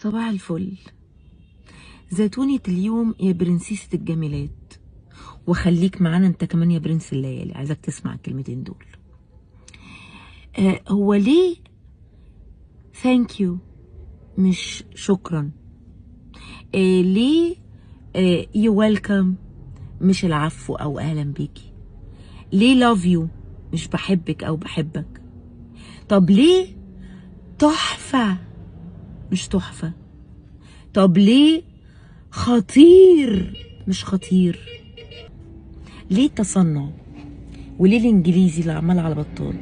صباح الفل. زيتونة اليوم يا برنسيسة الجميلات، وخليك معانا انت كمان يا برنس الليالي. عايزك تسمع الكلمتين دول. هو ليه ثانك يو مش شكرا؟ ليه يو ويلكم مش العفو او اهلا بيكي؟ ليه لاف يو مش بحبك او بحبك؟ طب ليه تحفة مش تحفة؟ طب ليه خطير مش خطير؟ ليه تصنع؟ وليه الانجليزي اللي عمال على بطال؟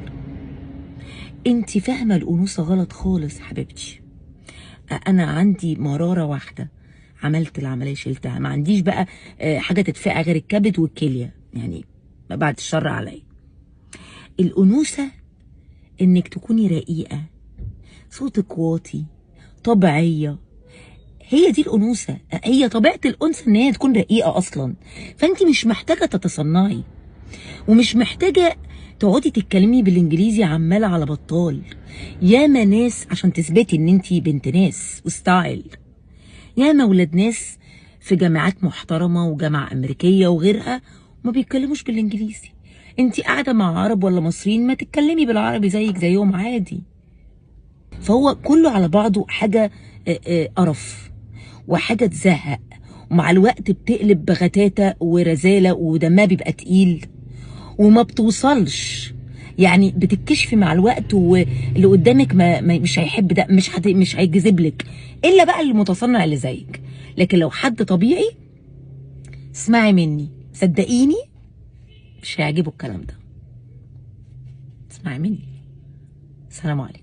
انت فاهمه الانوثه غلط خالص حبيبتي. انا عندي مراره واحده، عملت العمليه شلتها، ما عنديش بقى حاجه تدفع غير الكبد والكليه، يعني بعد الشر عليا. الانوثه انك تكوني رقيقه، صوتك واطي، طبيعيه. هي دي الانوثه، هي طبيعه الانثى ان هي تكون رقيقه اصلا. فانت مش محتاجه تتصنعي، ومش محتاجه تقعدي تتكلمي بالانجليزي عماله على بطال. ياما ناس عشان تثبتي ان انتي بنت ناس وستايل، ياما ولاد ناس في جامعات محترمه وجامعه امريكيه وغيرها ما بيتكلموش بالانجليزي. انتي قاعده مع عرب ولا مصريين، ما تتكلمي بالعربي زيك زيهم عادي. فهو كله على بعضه حاجه قرف وحاجه تزهق، ومع الوقت بتقلب بغتاتة ورزاله ودمها بيبقى تقيل وما بتوصلش. يعني بتتكشفي مع الوقت، واللي قدامك مش هيحب ده، مش هيجذب لك الا بقى المتصنع اللي زيك. لكن لو حد طبيعي اسمعي مني، صدقيني مش هيعجبه الكلام ده. اسمعي مني. سلام عليكم.